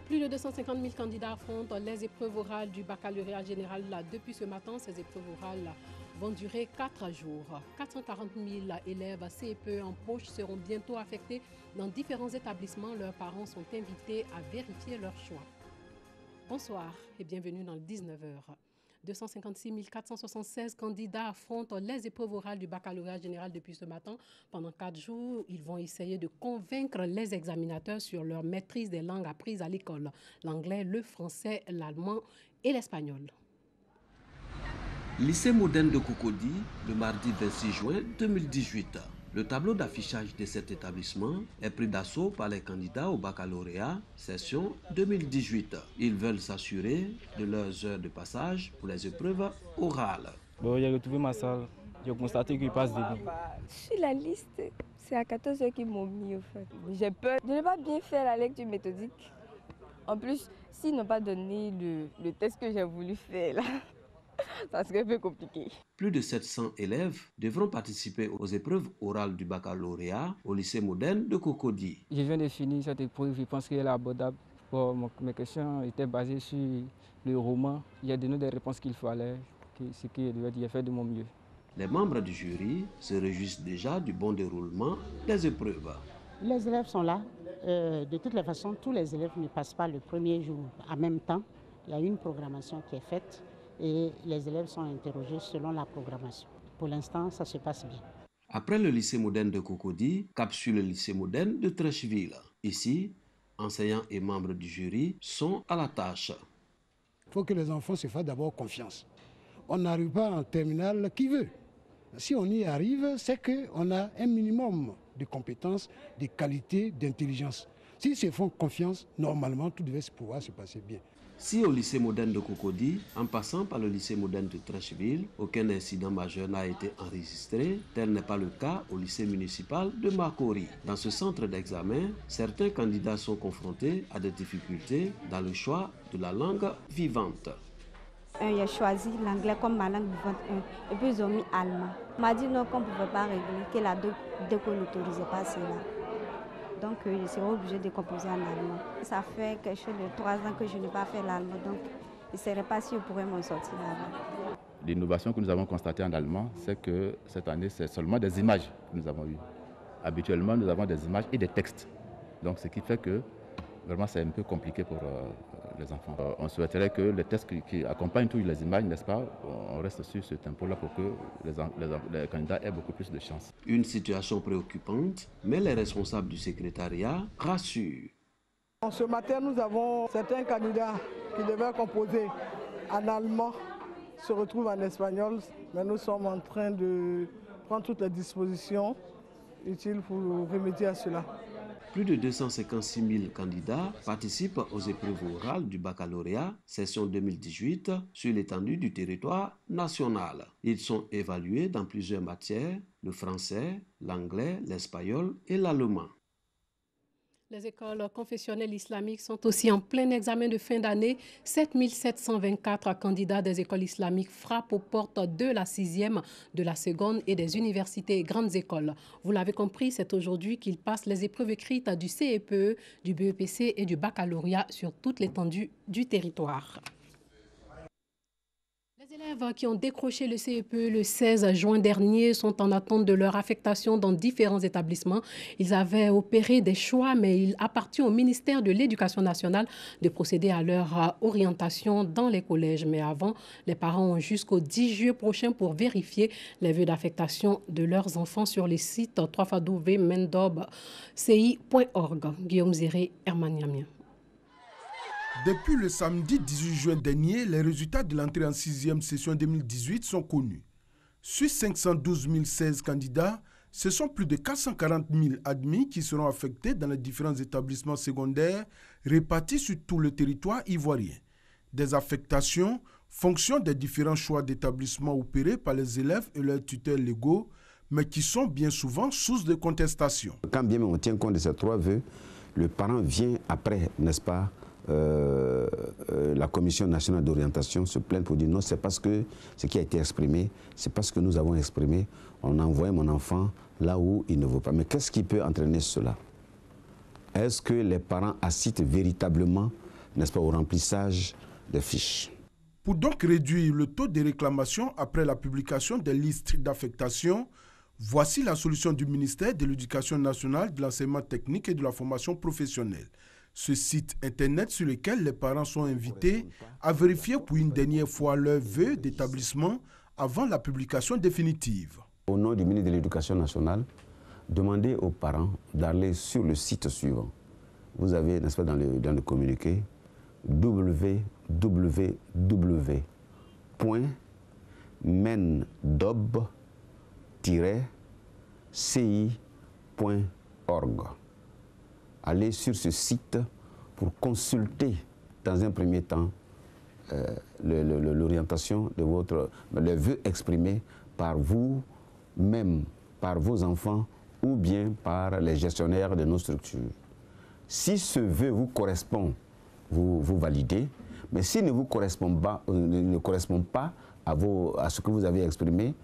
Plus de 250 000 candidats affrontent les épreuves orales du baccalauréat général. Depuis ce matin, ces épreuves orales vont durer 4 jours. 440 000 élèves CEPE en poche seront bientôt affectés dans différents établissements. Leurs parents sont invités à vérifier leur choix. Bonsoir et bienvenue dans le 19h. 256 476 candidats affrontent les épreuves orales du baccalauréat général depuis ce matin. Pendant 4 jours, ils vont essayer de convaincre les examinateurs sur leur maîtrise des langues apprises à l'école. L'anglais, le français, l'allemand et l'espagnol. Lycée moderne de Cocody, le mardi 26 juin 2018. Le tableau d'affichage de cet établissement est pris d'assaut par les candidats au baccalauréat session 2018. Ils veulent s'assurer de leurs heures de passage pour les épreuves orales. Bon, j'ai retrouvé ma salle, j'ai constaté qu'il passe des billes. Sur la liste, c'est à 14 heures qu'ils m'ont mis au fait. J'ai peur de ne pas bien faire la lecture méthodique. En plus, s'ils n'ont pas donné le test que j'ai voulu faire là, ça serait un peu compliqué. Plus de 700 élèves devront participer aux épreuves orales du baccalauréat au lycée moderne de Cocody. Je viens de finir cette épreuve, je pense qu'elle est abordable. Bon, mes questions étaient basées sur le roman. Il y a donné des réponses qu'il fallait, ce que j'ai fait de mon mieux. Les membres du jury se réjouissent déjà du bon déroulement des épreuves. Les élèves sont là. De toutes les façons, tous les élèves ne passent pas le premier jour en même temps. Il y a une programmation qui est faite et les élèves sont interrogés selon la programmation. Pour l'instant, ça se passe bien. Après le lycée moderne de Cocody, cap sur le lycée moderne de Treichville. Ici, enseignants et membres du jury sont à la tâche. Il faut que les enfants se fassent d'abord confiance. On n'arrive pas en terminale qui veut. Si on y arrive, c'est qu'on a un minimum de compétences, de qualité, d'intelligence. S'ils se font confiance, normalement, tout devait pouvoir se passer bien. Si au lycée moderne de Cocody, en passant par le lycée moderne de Treichville, aucun incident majeur n'a été enregistré, tel n'est pas le cas au lycée municipal de Makori. Dans ce centre d'examen, certains candidats sont confrontés à des difficultés dans le choix de la langue vivante. J'ai choisi l'anglais comme ma langue vivante et puis ils ont mis allemand. On m'a dit non, qu'on ne pouvait pas régler, que la déco n'autorisait pas cela. Donc je serai obligée de composer en allemand. Ça fait quelque chose de 3 ans que je n'ai pas fait l'allemand, donc je ne saurais pas si je pourrais m'en sortir là-bas. L'innovation que nous avons constatée en allemand, c'est que cette année, c'est seulement des images que nous avons eues. Habituellement, nous avons des images et des textes. Donc ce qui fait que vraiment c'est un peu compliqué pour les enfants. On souhaiterait que les textes qui accompagnent toutes les images, n'est-ce pas, on reste sur ce tempo-là pour que les candidats aient beaucoup plus de chance. Une situation préoccupante, mais les responsables du secrétariat rassurent. Ce matin, nous avons certains candidats qui devaient composer en allemand, se retrouvent en espagnol, mais nous sommes en train de prendre toutes les dispositions utiles pour remédier à cela. Plus de 256 000 candidats participent aux épreuves orales du baccalauréat session 2018 sur l'étendue du territoire national. Ils sont évalués dans plusieurs matières, le français, l'anglais, l'espagnol et l'allemand. Les écoles confessionnelles islamiques sont aussi en plein examen de fin d'année. 7 724 candidats des écoles islamiques frappent aux portes de la 6e, de la seconde et des universités et grandes écoles. Vous l'avez compris, c'est aujourd'hui qu'ils passent les épreuves écrites du CEPE, du BEPC et du baccalauréat sur toute l'étendue du territoire. Les élèves qui ont décroché le CEPE le 16 juin dernier sont en attente de leur affectation dans différents établissements. Ils avaient opéré des choix, mais il appartient au ministère de l'Éducation nationale de procéder à leur orientation dans les collèges. Mais avant, les parents ont jusqu'au 10 juillet prochain pour vérifier les vœux d'affectation de leurs enfants sur les sites www.mendobci.org. Guillaume Zéré, Herman Niamien. Depuis le samedi 18 juin dernier, les résultats de l'entrée en 6e session 2018 sont connus. Sur 512 016 candidats, ce sont plus de 440 000 admis qui seront affectés dans les différents établissements secondaires répartis sur tout le territoire ivoirien. Des affectations, fonction des différents choix d'établissements opérés par les élèves et leurs tuteurs légaux, mais qui sont bien souvent source de contestation. Quand bien on tient compte de ces 3 vœux, le parent vient après, n'est-ce pas, la Commission nationale d'orientation se plaint pour dire non, c'est parce que ce qui a été exprimé, c'est parce que nous avons exprimé, on a envoyé mon enfant là où il ne veut pas. Mais qu'est-ce qui peut entraîner cela? Est-ce que les parents assistent véritablement n'est-ce pas, au remplissage des fiches. Pour donc réduire le taux de réclamation après la publication des listes d'affectation, voici la solution du ministère de l'Éducation nationale, de l'enseignement technique et de la formation professionnelle. Ce site internet sur lequel les parents sont invités à vérifier pour une dernière fois leur vœu d'établissement avant la publication définitive. Au nom du ministre de l'Éducation nationale, demandez aux parents d'aller sur le site suivant. Vous avez, n'est-ce pas, dans le communiqué, www.mendob-ci.org. Allez sur ce site pour consulter dans un premier temps l'orientation de le vœu exprimé par vous-même, par vos enfants ou bien par les gestionnaires de nos structures. Si ce vœu vous correspond, vous validez, mais s'il ne vous correspond pas, à ce que vous avez exprimé,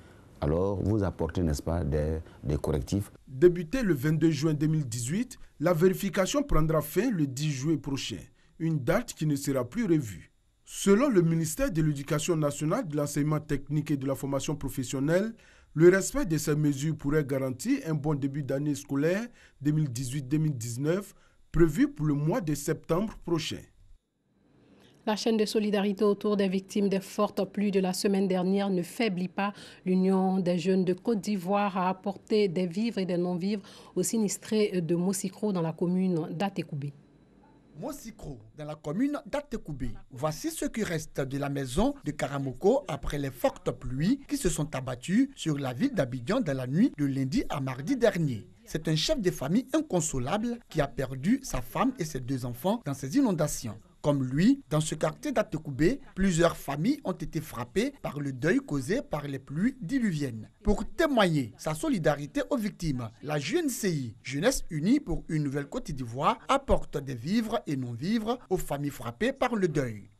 alors vous apportez, n'est-ce pas, des correctifs. Débuté le 22 juin 2018, la vérification prendra fin le 10 juillet prochain, une date qui ne sera plus revue. Selon le ministère de l'Éducation nationale, de l'enseignement technique et de la formation professionnelle, le respect de ces mesures pourrait garantir un bon début d'année scolaire 2018-2019 prévu pour le mois de septembre prochain. La chaîne de solidarité autour des victimes des fortes pluies de la semaine dernière ne faiblit pas. L'Union des jeunes de Côte d'Ivoire a apporté des vivres et des non-vivres aux sinistrés de Mossikro dans la commune d'Atekoubé. Mossikro, dans la commune d'Atekoubé. Voici ce qui reste de la maison de Karamoko après les fortes pluies qui se sont abattues sur la ville d'Abidjan dans la nuit de lundi à mardi dernier. C'est un chef de famille inconsolable qui a perdu sa femme et ses 2 enfants dans ces inondations. Comme lui, dans ce quartier d'Atekoubé, plusieurs familles ont été frappées par le deuil causé par les pluies diluviennes. Pour témoigner sa solidarité aux victimes, la JNCI, Jeunesse Unie pour une Nouvelle Côte d'Ivoire, apporte des vivres et non-vivres aux familles frappées par le deuil.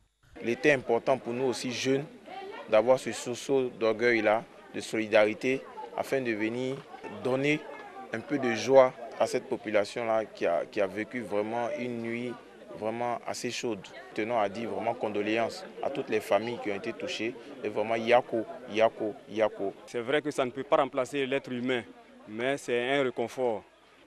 Il était important pour nous aussi jeunes d'avoir ce sursaut d'orgueil-là, de solidarité, afin de venir donner un peu de joie à cette population-là qui a vécu vraiment une nuit vraiment assez chaude. Tenons à dire vraiment condoléances à toutes les familles qui ont été touchées et vraiment Yako. C'est vrai que ça ne peut pas remplacer l'être humain, mais c'est un réconfort.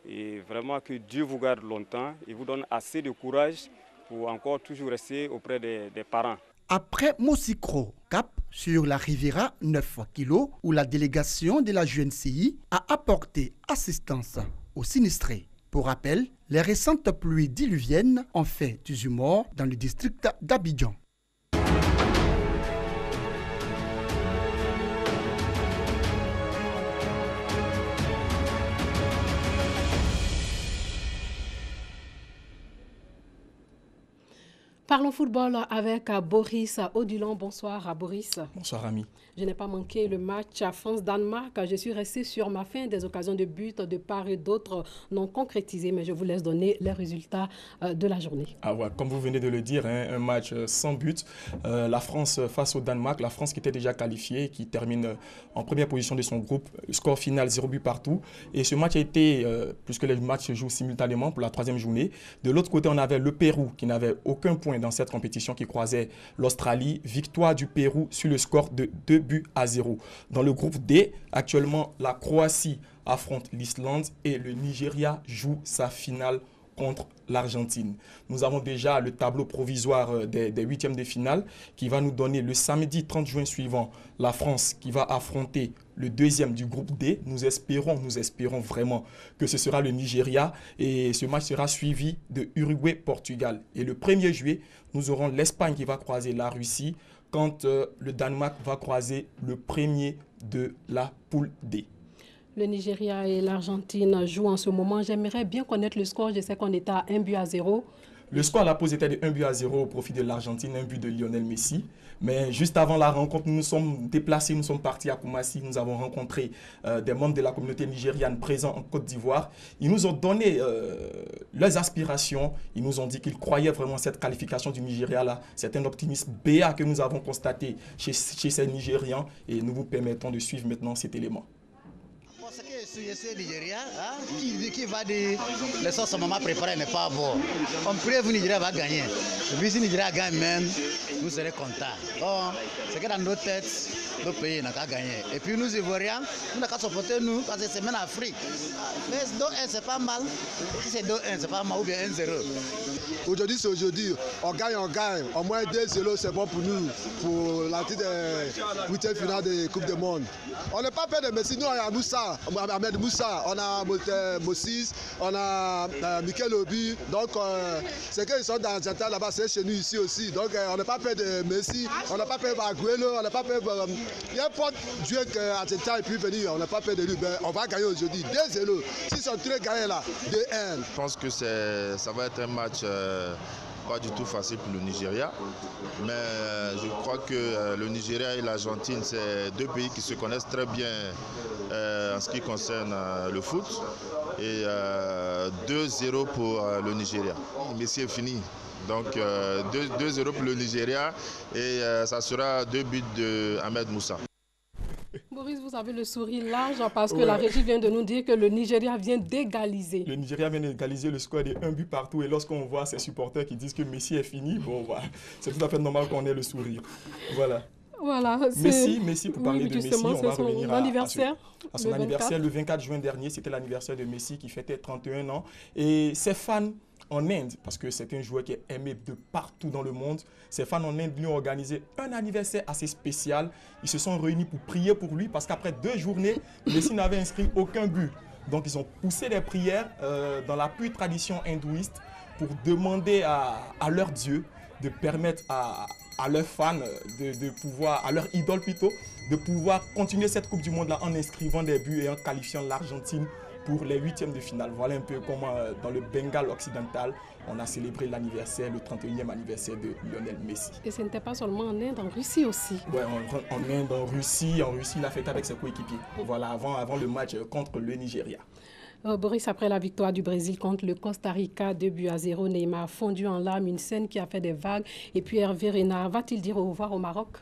Et vraiment que Dieu vous garde longtemps et vous donne assez de courage pour encore toujours rester auprès des parents. Après Mossikro, cap sur la Riviera 9 kg, où la délégation de la JNCI a apporté assistance aux sinistrés. Pour rappel, les récentes pluies diluviennes ont fait 18 morts dans le district d'Abidjan. Parlons football avec Boris Odilon. Bonsoir Boris. Bonsoir Ami. Je n'ai pas manqué le match à France-Danemark. Je suis resté sur ma faim. Des occasions de but de part et d'autre non concrétisées, mais je vous laisse donner les résultats de la journée. Ah ouais, comme vous venez de le dire, un match sans but. La France face au Danemark, la France qui était déjà qualifiée, qui termine en première position de son groupe. Score final 0 but partout. Et ce match a été, puisque les matchs se jouent simultanément pour la 3e journée. De l'autre côté, on avait le Pérou qui n'avait aucun point dans cette compétition qui croisait l'Australie. Victoire du Pérou sur le score de 2-0. Dans le groupe D, actuellement, la Croatie affronte l'Islande et le Nigeria joue sa finale contre l'Argentine. Nous avons déjà le tableau provisoire des 8e de finale qui va nous donner le samedi 30 juin suivant la France qui va affronter le 2e du groupe D. Nous espérons vraiment que ce sera le Nigeria et ce match sera suivi de Uruguay-Portugal. Et le 1er juillet, nous aurons l'Espagne qui va croiser la Russie quand le Danemark va croiser le premier de la poule D. Le Nigeria et l'Argentine jouent en ce moment. J'aimerais bien connaître le score. Je sais qu'on est à 1-0. Le score à la pause était de 1-0 au profit de l'Argentine, un but de Lionel Messi. Mais juste avant la rencontre, nous nous sommes déplacés, nous sommes partis à Koumassi. Nous avons rencontré des membres de la communauté nigériane présents en Côte d'Ivoire. Ils nous ont donné leurs aspirations. Ils nous ont dit qu'ils croyaient vraiment cette qualification du Nigeria-là. C'est un optimisme béat que nous avons constaté chez ces Nigérians. Et nous vous permettons de suivre maintenant cet élément. ce que je suis Nigeria, hein, qui va dire les sauces maman préparées n'est pas bon. On prie que Nigeria va gagner. Et puis si Nigeria gagne même, nous serons contents. Bon, c'est que dans nos têtes, nos pays n'ont qu'à gagner. Et puis nous Ivoiriens, nous n'avons qu'à supporter nous parce que c'est même Afrique. Mais 2-1 c'est pas mal. Si c'est 2-1 c'est pas mal ou bien 1-0. Aujourd'hui c'est aujourd'hui. On gagne. Au moins 2-0 c'est bon pour nous. Pour la petite 8e finale de Coupe du Monde. On n'est pas peur de Messi. Nous on a Moussa, Ahmed Moussa, on a Mossis, on a Mikel Obi. Donc c'est qu'ils sont dans l'Argentine là-bas, c'est chez nous ici aussi. Donc on n'a pas peur de Messi, on n'a pas peur d'Aguero, on n'a pas peur de... Il y a un pote Dieu que l'Argentine est pu venir, on n'a pas peur de lui. Ben, on va gagner aujourd'hui 2-0. S'ils sont très gagnés là, 2-1. Je pense que ça va être un match pas du tout facile pour le Nigeria. Mais je crois que le Nigeria et l'Argentine, c'est deux pays qui se connaissent très bien en ce qui concerne le foot. Et 2-0 pour le Nigeria. Messi est fini. Donc 2-0 pour le Nigeria et ça sera 2 buts de Ahmed Moussa. Boris, vous avez le sourire large parce que la régie vient de nous dire que le Nigeria vient d'égaliser. Le Nigeria vient d'égaliser, le score est de 1 but partout. Et lorsqu'on voit ces supporters qui disent que Messi est fini, bon, voilà, c'est tout à fait normal qu'on ait le sourire. Voilà. Voilà, Messi, pour parler de Messi, on va revenir à son anniversaire. Le 24 juin dernier, c'était l'anniversaire de Messi qui fêtait 31 ans. Et ses fans en Inde, parce que c'est un joueur qui est aimé de partout dans le monde, ses fans en Inde lui ont organisé un anniversaire assez spécial. Ils se sont réunis pour prier pour lui parce qu'après 2 journées, Messi n'avait inscrit aucun but. Donc ils ont poussé des prières dans la pure tradition hindouiste pour demander à leur Dieu de permettre à leurs fans, de pouvoir, à leur idole plutôt, de pouvoir continuer cette Coupe du Monde là en inscrivant des buts et en qualifiant l'Argentine pour les 8e de finale. Voilà un peu comment dans le Bengale occidental, on a célébré l'anniversaire, le 31e anniversaire de Lionel Messi. Et ce n'était pas seulement en Inde, en Russie aussi. Oui, en Inde, en Russie, il a fêté avec ses coéquipiers. Voilà, avant le match contre le Nigeria. Boris, après la victoire du Brésil contre le Costa Rica, 2-0, Neymar a fondu en larmes, une scène qui a fait des vagues. Et puis Hervé Renard, va-t-il dire au revoir au Maroc?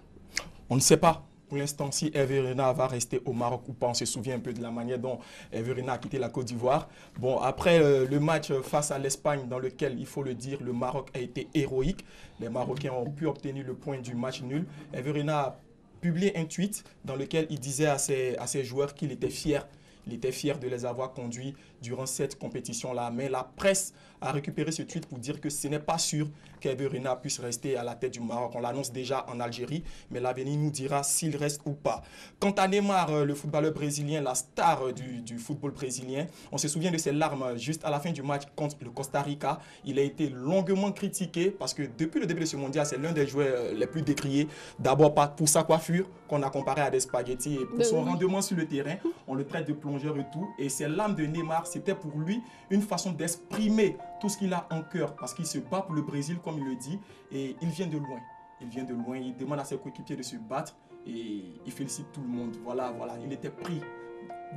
On ne sait pas. Pour l'instant, si Hervé Renard va rester au Maroc ou pas, on se souvient un peu de la manière dont Hervé Renard a quitté la Côte d'Ivoire. Bon, après le match face à l'Espagne, dans lequel, il faut le dire, le Maroc a été héroïque. Les Marocains ont pu obtenir le point du match nul. Hervé Renard a publié un tweet dans lequel il disait à ses joueurs qu'il était fier. Il était fier de les avoir conduits durant cette compétition-là. Mais la presse a récupéré ce tweet pour dire que ce n'est pas sûr qu'Hervé Renard puisse rester à la tête du Maroc. On l'annonce déjà en Algérie, mais l'avenir nous dira s'il reste ou pas. Quant à Neymar, le footballeur brésilien, la star du football brésilien, on se souvient de ses larmes juste à la fin du match contre le Costa Rica. Il a été longuement critiqué parce que depuis le début de ce mondial, c'est l'un des joueurs les plus décriés. D'abord pour sa coiffure, qu'on a comparé à des spaghettis, et pour son rendement sur le terrain, on le traite de plongeur et tout. Et ces larmes de Neymar, c'était pour lui une façon d'exprimer tout ce qu'il a en cœur, parce qu'il se bat pour le Brésil, comme il le dit, et il vient de loin. Il vient de loin, il demande à ses coéquipiers de se battre, et il félicite tout le monde. Voilà, il était pris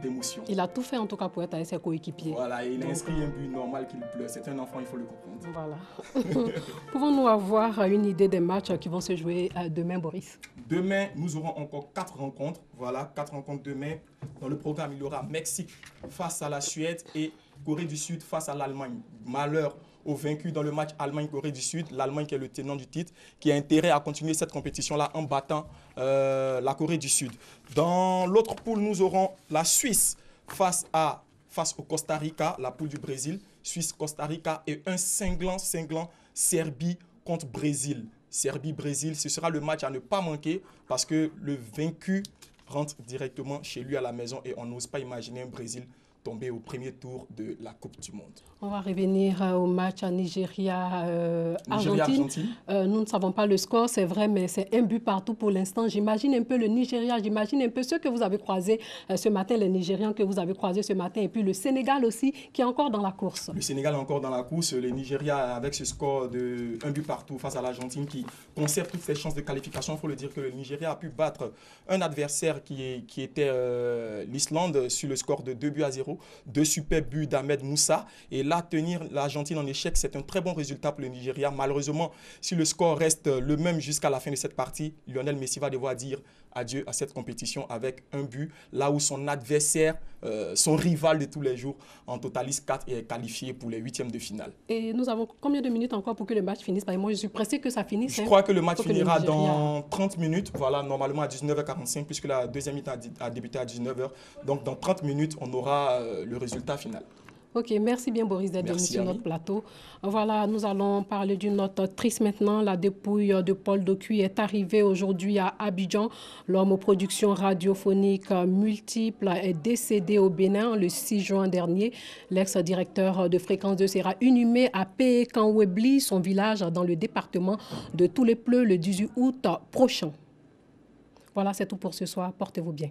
d'émotion. Il a tout fait en tout cas pour être avec ses coéquipiers. Voilà, il a inscrit un but normal qu'il pleure. C'est un enfant, il faut le comprendre. Voilà. Pouvons-nous avoir une idée des matchs qui vont se jouer demain, Boris? Demain, nous aurons encore 4 rencontres. Voilà, 4 rencontres demain. Dans le programme, il y aura Mexique face à la Suède et Corée du Sud face à l'Allemagne. Malheur aux vaincus dans le match Allemagne-Corée du Sud. L'Allemagne qui est le tenant du titre, qui a intérêt à continuer cette compétition-là en battant la Corée du Sud. Dans l'autre poule, nous aurons la Suisse face au Costa Rica, la poule du Brésil. Suisse-Costa Rica et un cinglant Serbie contre Brésil. Serbie-Brésil, ce sera le match à ne pas manquer parce que le vaincu rentre directement chez lui à la maison et on n'ose pas imaginer un Brésil tomber au premier tour de la Coupe du Monde. On va revenir au match à Nigeria-Argentine. Nous ne savons pas le score, c'est vrai, mais c'est un but partout pour l'instant. J'imagine un peu le Nigeria, j'imagine un peu ceux que vous avez croisés ce matin, les Nigérians que vous avez croisés ce matin, et puis le Sénégal aussi, qui est encore dans la course. Le Sénégal est encore dans la course. Le Nigeria, avec ce score de un but partout face à l'Argentine, qui conserve toutes ses chances de qualification, il faut le dire que le Nigeria a pu battre un adversaire qui était l'Islande sur le score de 2-0. 2 super buts d'Ahmed Moussa. Et là, tenir l'Argentine en échec, c'est un très bon résultat pour le Nigeria. Malheureusement, si le score reste le même jusqu'à la fin de cette partie, Lionel Messi va devoir dire adieu à cette compétition avec un but, là où son adversaire, son rival de tous les jours, en totalise 4 et est qualifié pour les huitièmes de finale. Et nous avons combien de minutes encore pour que le match finisse? Parce que moi, je suis pressé que ça finisse. Je crois que le match finira dans 30 minutes, voilà, normalement à 19h45, puisque la deuxième mi-temps a débuté à 19h. Donc dans 30 minutes, on aura le résultat final. Ok, merci bien Boris d'être venu sur notre plateau. Voilà, nous allons parler d'une note triste maintenant. La dépouille de Paul Dokuy est arrivée aujourd'hui à Abidjan. L'homme aux productions radiophoniques multiples est décédé au Bénin le 6 juin dernier. L'ex-directeur de Fréquence 2 sera inhumé à Pékanwebli, son village dans le département de Toulepleu, le 18 août prochain. Voilà, c'est tout pour ce soir. Portez-vous bien.